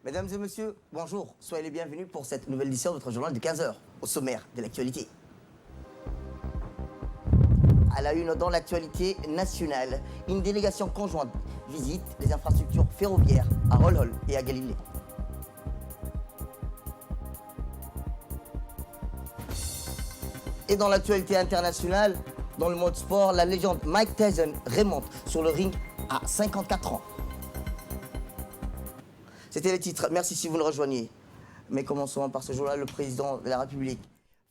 Mesdames et messieurs, bonjour. Soyez les bienvenus pour cette nouvelle édition de votre journal de 15 heures. Au sommaire de l'actualité. À la une dans l'actualité nationale, une délégation conjointe visite les infrastructures ferroviaires à Holhol et à Galilée. Et dans l'actualité internationale, dans le mode sport, la légende Mike Tyson remonte sur le ring à 54 ans. C'était les titres. Merci si vous nous rejoignez. Mais commençons par ce jour-là. Le président de la République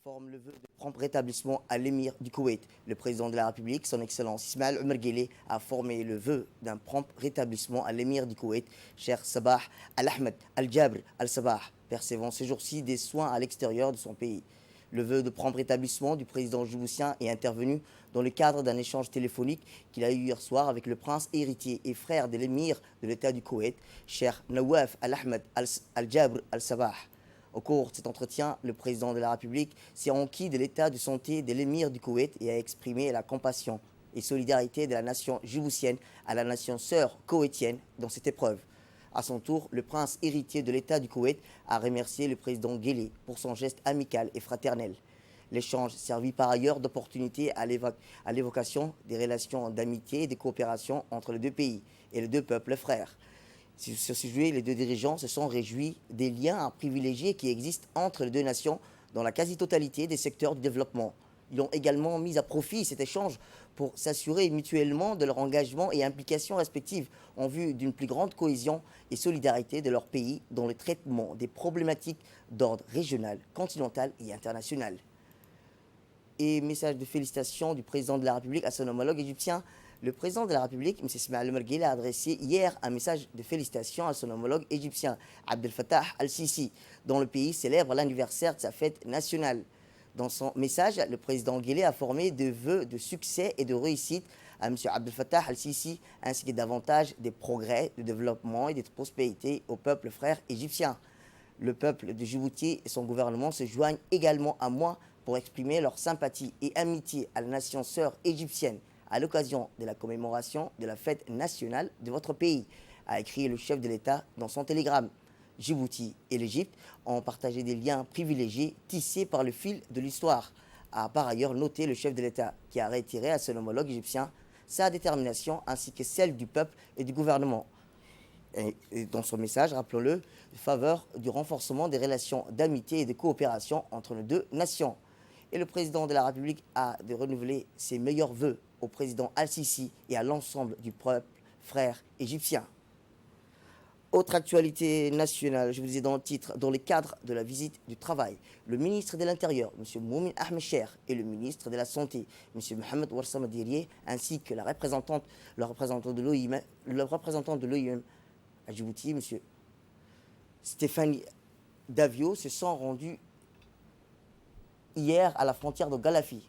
forme le vœu de prompt rétablissement à l'émir du Koweït. Le président de la République, son Excellence Ismaël Omar Guelleh, a formé le vœu d'un prompt rétablissement à l'émir du Koweït, Cheikh Sabah Al-Ahmed Al-Jabr Al-Sabah, percevant ces jours-ci des soins à l'extérieur de son pays. Le vœu de prompt rétablissement du président djiboutien est intervenu dans le cadre d'un échange téléphonique qu'il a eu hier soir avec le prince héritier et frère de l'émir de l'État du Koweït, Cheikh Nawaf Al-Ahmed Al-Jabr Al-Sabah. Au cours de cet entretien, le président de la République s'est enquis de l'état de santé de l'émir du Koweït et a exprimé la compassion et solidarité de la nation djiboutienne à la nation sœur koweïtienne dans cette épreuve. À son tour, le prince héritier de l'État du Koweït a remercié le président Guelleh pour son geste amical et fraternel. L'échange servit par ailleurs d'opportunité à l'évocation des relations d'amitié et de coopération entre les deux pays et les deux peuples frères. Sur ce sujet, les deux dirigeants se sont réjouis des liens privilégiés qui existent entre les deux nations dans la quasi-totalité des secteurs du développement. Ils ont également mis à profit cet échange pour s'assurer mutuellement de leur engagement et implication respective en vue d'une plus grande cohésion et solidarité de leur pays dans le traitement des problématiques d'ordre régional, continental et international. Et message de félicitations du président de la République à son homologue égyptien. Le président de la République, M. Ismaël Omar Guelleh, a adressé hier un message de félicitations à son homologue égyptien, Abdel Fattah al-Sisi, dont le pays célèbre l'anniversaire de sa fête nationale. Dans son message, le président Guelleh a formé des vœux de succès et de réussite à M. Abdel Fattah al-Sisi, ainsi que davantage des progrès, de développement et de prospérité au peuple frère égyptien. Le peuple de Djibouti et son gouvernement se joignent également à moi pour exprimer leur sympathie et amitié à la nation sœur égyptienne à l'occasion de la commémoration de la fête nationale de votre pays, a écrit le chef de l'État dans son télégramme. Djibouti et l'Égypte ont partagé des liens privilégiés tissés par le fil de l'histoire, a par ailleurs noté le chef de l'État, qui a retiré à son homologue égyptien sa détermination ainsi que celle du peuple et du gouvernement. Et dans son message, rappelons-le, en faveur du renforcement des relations d'amitié et de coopération entre les deux nations. Et le président de la République a de renouveler ses meilleurs vœux au président Al-Sisi et à l'ensemble du peuple frère égyptien. Autre actualité nationale, je vous disais dans le titre, dans le cadre de la visite du travail, le ministre de l'Intérieur, M. Moumin Ahmed Cher, et le ministre de la Santé, M. Mohamed Ouarsama Dirie, ainsi que le représentant de l'OIM à Djibouti, M. Stéphanie Davio, se sont rendus hier à la frontière de Galafi.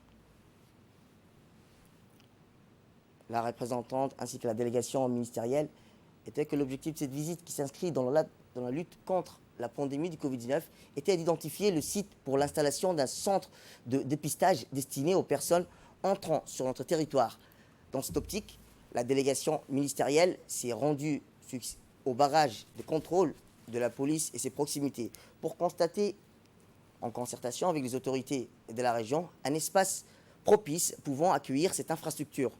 La représentante ainsi que la délégation ministérielle était que l'objectif de cette visite, qui s'inscrit dans la lutte contre la pandémie du Covid-19, était d'identifier le site pour l'installation d'un centre de dépistage destiné aux personnes entrant sur notre territoire. Dans cette optique, la délégation ministérielle s'est rendue au barrage de contrôle de la police et ses proximités pour constater, en concertation avec les autorités de la région, un espace propice pouvant accueillir cette infrastructure.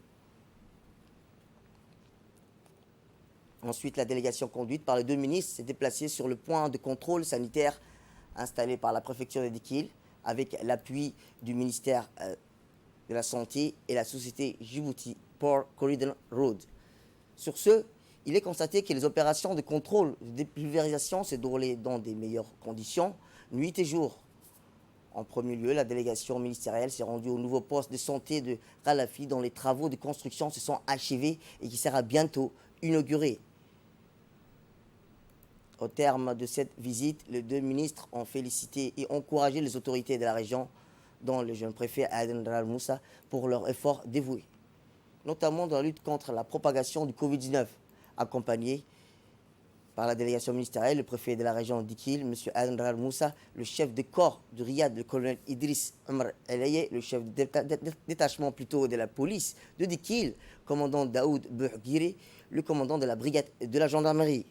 Ensuite, la délégation conduite par les deux ministres s'est déplacée sur le point de contrôle sanitaire installé par la préfecture de Dikil, avec l'appui du ministère de la Santé et la société Djibouti Port Corridor Road. Sur ce, il est constaté que les opérations de contrôle de dépulvérisation se déroulaient dans des meilleures conditions, nuit et jour. En premier lieu, la délégation ministérielle s'est rendue au nouveau poste de santé de Ralafi, dont les travaux de construction se sont achevés et qui sera bientôt inauguré. Au terme de cette visite, les deux ministres ont félicité et encouragé les autorités de la région, dont le jeune préfet Aden Ral Moussa, pour leurs efforts dévoués, notamment dans la lutte contre la propagation du Covid-19, accompagné par la délégation ministérielle, le préfet de la région d'Ikil, M. Aden Ral Moussa, le chef de corps de Riyad, le colonel Idriss Omar Elaye, le chef de détachement de la police de Dikil, commandant Daoud Bouhguiri, le commandant de la brigade de la gendarmerie.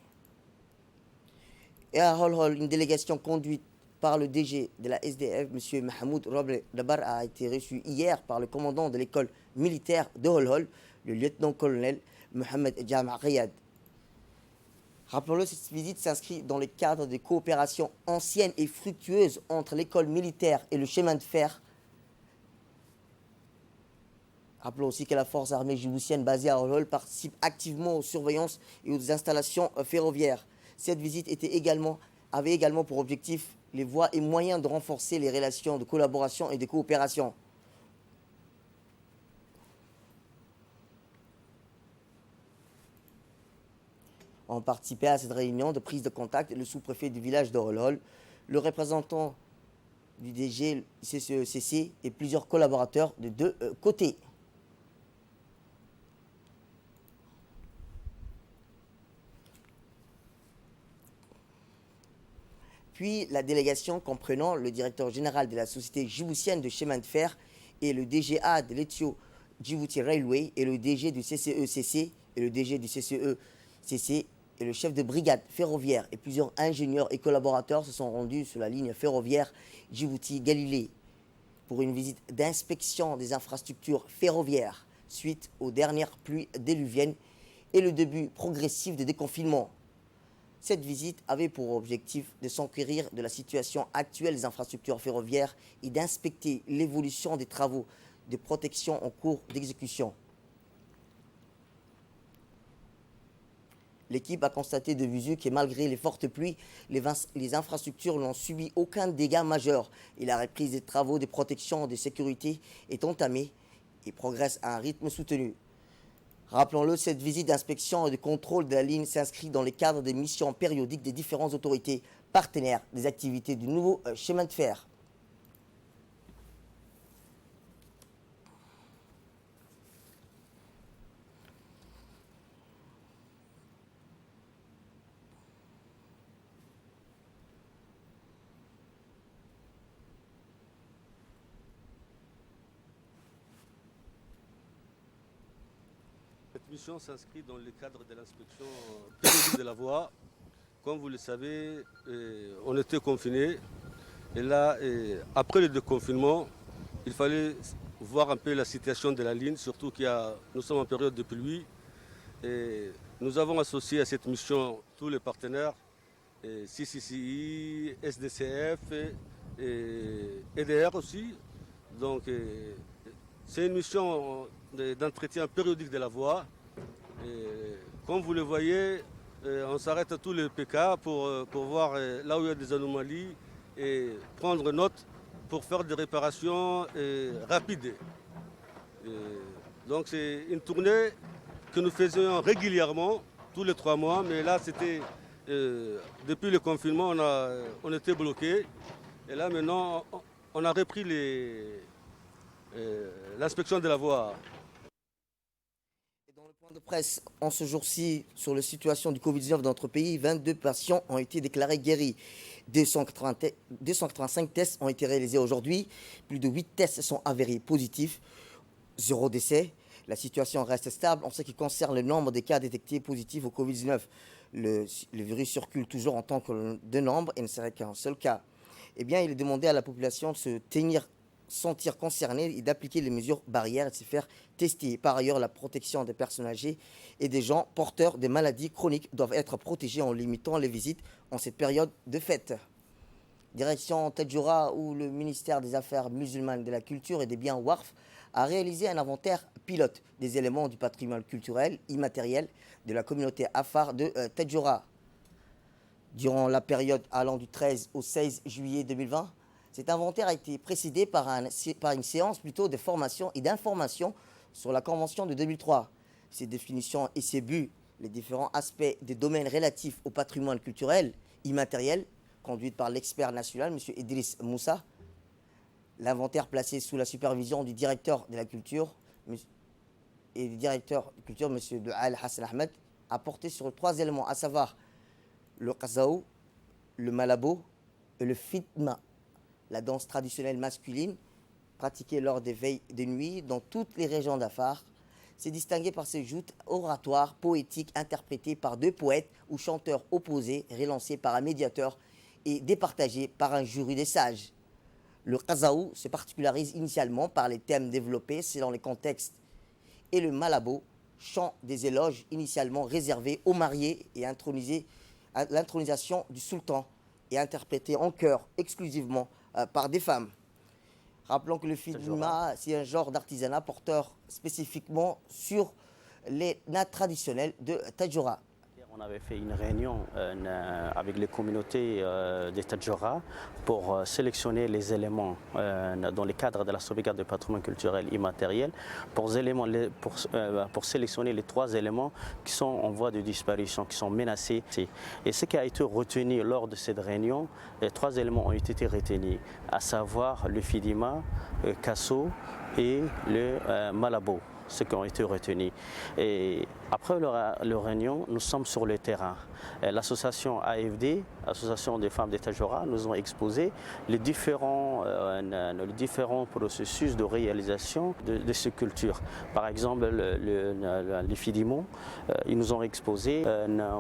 Et à Holhol, une délégation conduite par le DG de la SDF, M. Mahmoud Roble Dabar, a été reçue hier par le commandant de l'école militaire de Holhol, le lieutenant-colonel Mohamed Jama Riyad. Rappelons-le, cette visite s'inscrit dans le cadre de coopérations anciennes et fructueuses entre l'école militaire et le chemin de fer. Rappelons aussi que la force armée djiboutienne basée à Holhol participe activement aux surveillances et aux installations ferroviaires. Cette visite avait également pour objectif les voies et moyens de renforcer les relations de collaboration et de coopération. Ont participé à cette réunion de prise de contact le sous-préfet du village de Holhol, le représentant du DG CCECC et plusieurs collaborateurs de deux côtés. Puis la délégation comprenant le directeur général de la société djiboutienne de chemin de fer et le DGA de l'Ethio Djibouti Railway et le DG du CCECC et le DG du CCECC et le chef de brigade ferroviaire et plusieurs ingénieurs et collaborateurs se sont rendus sur la ligne ferroviaire Djibouti-Galilée pour une visite d'inspection des infrastructures ferroviaires suite aux dernières pluies déluviennes et le début progressif de déconfinement. Cette visite avait pour objectif de s'enquérir de la situation actuelle des infrastructures ferroviaires et d'inspecter l'évolution des travaux de protection en cours d'exécution. L'équipe a constaté de visu que malgré les fortes pluies, les infrastructures n'ont subi aucun dégât majeur et la reprise des travaux de protection et de sécurité est entamée et progresse à un rythme soutenu. Rappelons-le, cette visite d'inspection et de contrôle de la ligne s'inscrit dans le cadre des missions périodiques des différentes autorités partenaires des activités du nouveau chemin de fer. Cette mission s'inscrit dans le cadre de l'inspection périodique de la voie. Comme vous le savez, on était confinés. Et là, après le déconfinement, il fallait voir un peu la situation de la ligne, surtout nous sommes en période de pluie. Et nous avons associé à cette mission tous les partenaires, CCCI, SDCF, et EDR aussi. Donc, c'est une mission d'entretien périodique de la voie. Et comme vous le voyez, on s'arrête à tous les PK pour voir là où il y a des anomalies et prendre note pour faire des réparations rapides. Donc c'est une tournée que nous faisions régulièrement, tous les 3 mois, mais là c'était depuis le confinement, on était bloqués. Et là maintenant, on a repris l'inspection de la voie. Dans le point de presse, en ce jour-ci, sur la situation du Covid-19 dans notre pays, 22 patients ont été déclarés guéris. 285 tests ont été réalisés aujourd'hui. Plus de 8 tests sont avérés positifs. 0 décès. La situation reste stable en ce qui concerne le nombre de cas détectés positifs au Covid-19. Le virus circule toujours en tant que de nombre et ne serait qu'un seul cas. Eh bien, il est demandé à la population de se sentir concernés et d'appliquer les mesures barrières et de se faire tester. Par ailleurs, la protection des personnes âgées et des gens porteurs de maladies chroniques doivent être protégés en limitant les visites en cette période de fête. Direction Tadjoura, où le ministère des Affaires musulmanes, de la Culture et des biens WARF a réalisé un inventaire pilote des éléments du patrimoine culturel immatériel de la communauté Afar de Tadjoura. Durant la période allant du 13 au 16 juillet 2020, cet inventaire a été précédé par une séance plutôt de formation et d'information sur la Convention de 2003. Ces définitions et ses buts, les différents aspects des domaines relatifs au patrimoine culturel immatériel, conduite par l'expert national, M. Idriss Moussa. L'inventaire placé sous la supervision du directeur de la culture et du directeur de culture, M. Al Hassan Ahmed, a porté sur 3 éléments, à savoir le qazaou, le malabo et le fitma, la danse traditionnelle masculine pratiquée lors des veilles de nuit dans toutes les régions d'Afar. s'est distingué par ses joutes oratoires, poétiques, interprétées par deux poètes ou chanteurs opposés, relancés par un médiateur et départagés par un jury des sages. Le Qazaou se particularise initialement par les thèmes développés selon les contextes et le Malabo, chant des éloges initialement réservés aux mariés et intronisés à l'intronisation du sultan et interprété en chœur exclusivement par des femmes. Rappelons que le fidima, c'est un genre d'artisanat porteur spécifiquement sur les nattes traditionnelles de Tadjoura. On avait fait une réunion avec les communautés des Tadjoura pour sélectionner les éléments dans le cadre de la sauvegarde du patrimoine culturel immatériel, pour sélectionner les 3 éléments qui sont en voie de disparition, qui sont menacés. Et ce qui a été retenu lors de cette réunion, les 3 éléments ont été retenus, à savoir le Fidima, le Kasso et le Malabo, ceux qui ont été retenus. Et après la réunion, nous sommes sur le terrain. L'association AFD, Association des femmes des Tadjoura, nous ont exposé les différents processus de réalisation de ces cultures. Par exemple, les Fidimons, ils nous ont exposé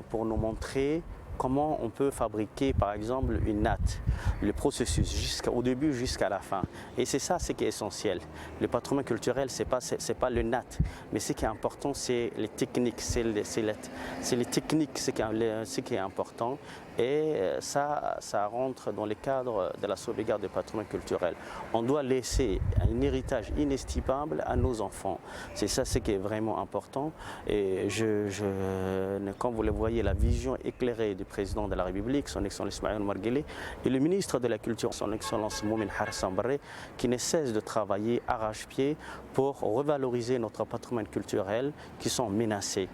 pour nous montrer comment on peut fabriquer par exemple une natte, le processus au début jusqu'à la fin. Et c'est ça ce qui est essentiel. Le patrimoine culturel, c'est pas le natte, mais ce qui est important, c'est les techniques, c'est les techniques ce qui est important. Et ça rentre dans le cadre de la sauvegarde du patrimoine culturel. On doit laisser un héritage inestimable à nos enfants. C'est ça ce qui est vraiment important. Et comme vous le voyez, la vision éclairée du président de la République, son Excellence Ismaïl Omar Guelleh, et le ministre de la Culture, son Excellence Momin Harsan Barre, qui ne cesse de travailler arrache-pied pour revaloriser notre patrimoine culturel qui sont menacés.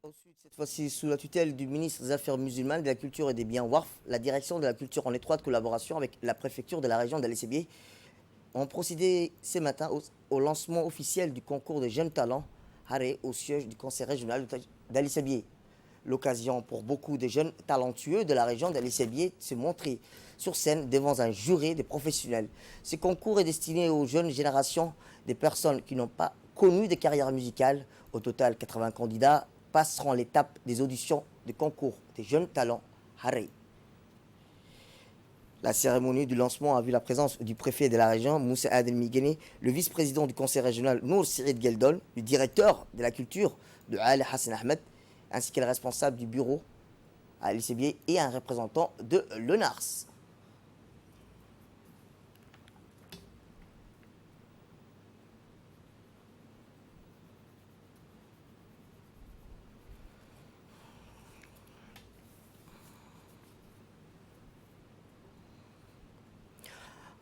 Ensuite, cette fois-ci, sous la tutelle du ministre des Affaires musulmanes, de la Culture et des Biens WARF, la direction de la culture, en étroite collaboration avec la préfecture de la région d'Ali Sébié, ont procédé ce matin au lancement officiel du concours des jeunes talents Haré au siège du conseil régional d'Ali Sébié. L'occasion pour beaucoup de jeunes talentueux de la région d'Ali Sébié de se montrer sur scène devant un jury de professionnels. Ce concours est destiné aux jeunes générations, des personnes qui n'ont pas connu de carrière musicale. Au total, 80 candidats passeront l'étape des auditions du concours des jeunes talents Haré. La cérémonie du lancement a vu la présence du préfet de la région, Moussa Adel Migene, le vice-président du conseil régional, Nour Sirid Geldol, le directeur de la culture, de Ali Hassan Ahmed, ainsi que le responsable du bureau à Ali Sébié et un représentant de l'ONARS.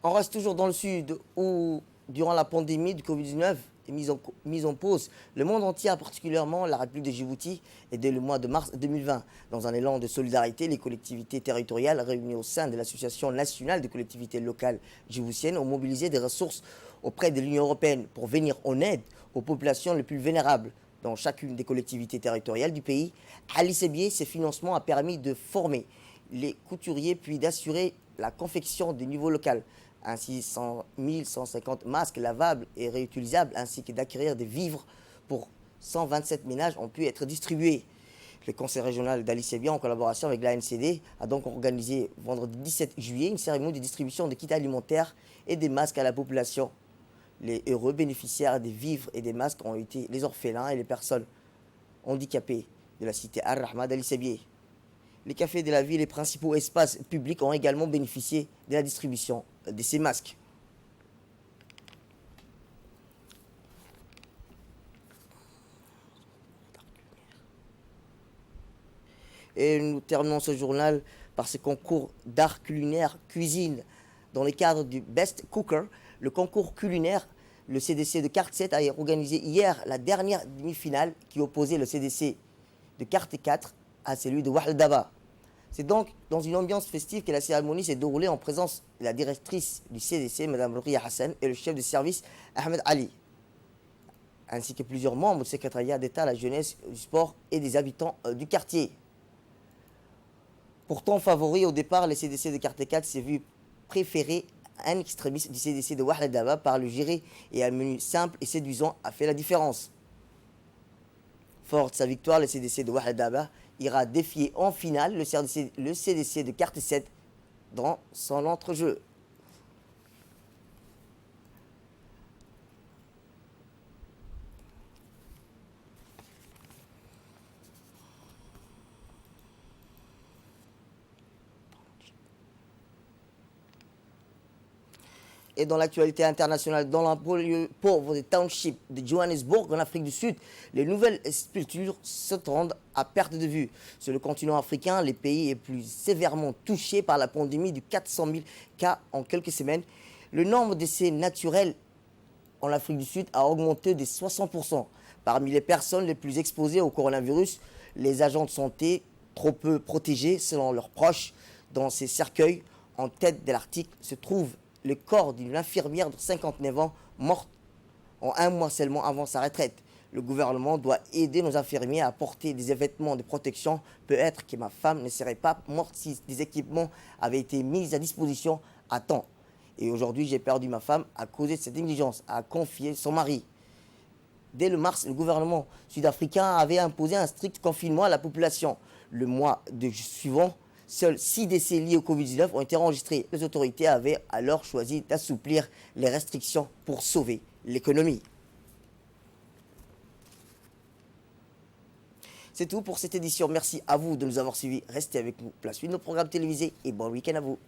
On reste toujours dans le sud où, durant la pandémie du Covid-19 est mise en pause, le monde entier, particulièrement la République de Djibouti, et dès le mois de mars 2020. Dans un élan de solidarité, les collectivités territoriales réunies au sein de l'Association nationale des collectivités locales djiboutiennes ont mobilisé des ressources auprès de l'Union européenne pour venir en aide aux populations les plus vulnérables dans chacune des collectivités territoriales du pays. À Ali Sébié, ce financement a permis de former les couturiers puis d'assurer la confection des niveaux locaux. Ainsi 1150 masques lavables et réutilisables, ainsi que d'acquérir des vivres pour 127 ménages ont pu être distribués. Le conseil régional d'Ali Sébié, en collaboration avec l'ANCD, a donc organisé vendredi 17 juillet une cérémonie de distribution de kits alimentaires et des masques à la population. Les heureux bénéficiaires des vivres et des masques ont été les orphelins et les personnes handicapées de la cité Ar-Rahma d'Ali Sébié. Les cafés de la ville et les principaux espaces publics ont également bénéficié de la distribution de ces masques. Et nous terminons ce journal par ce concours d'art culinaire cuisine. Dans le cadre du Best Cooker, le concours culinaire, le CDC de Carte 7 a organisé hier la dernière demi-finale qui opposait le CDC de Carte 4 à celui de Wahl Daba. C'est donc dans une ambiance festive que la cérémonie s'est déroulée en présence de la directrice du CDC, Mme Ruqia Hassan, et le chef de service, Ahmed Ali, ainsi que plusieurs membres du secrétariat d'État à la jeunesse, du sport et des habitants du quartier. Pourtant favori au départ, le CDC de Carte 4 s'est vu préférer un extrémiste du CDC de Wahda Daba par le gérer et un menu simple et séduisant a fait la différence. Fort de sa victoire, le CDC de Wahda Daba ira défier en finale le CDC de carte 7 dans son entrejeu. Et dans l'actualité internationale, dans la pauvre des townships de Johannesburg, en Afrique du Sud, les nouvelles sculptures se rendent à perte de vue. Sur le continent africain, les pays les plus sévèrement touchés par la pandémie de 400 000 cas en quelques semaines, le nombre de décès naturels en Afrique du Sud a augmenté de 60%. Parmi les personnes les plus exposées au coronavirus, les agents de santé, trop peu protégés selon leurs proches. Dans ces cercueils, en tête de l'article, se trouve le corps d'une infirmière de 59 ans morte en un mois seulement avant sa retraite. Le gouvernement doit aider nos infirmiers à porter des vêtements de protection. Peut-être que ma femme ne serait pas morte si des équipements avaient été mis à disposition à temps. Et aujourd'hui, j'ai perdu ma femme à cause de cette négligence, a confié son mari. Dès le mars, le gouvernement sud-africain avait imposé un strict confinement à la population. Le mois suivant, seuls 6 décès liés au Covid-19 ont été enregistrés. Les autorités avaient alors choisi d'assouplir les restrictions pour sauver l'économie. C'est tout pour cette édition. Merci à vous de nous avoir suivis. Restez avec nous. Place suite de nos programmes télévisés et bon week-end à vous.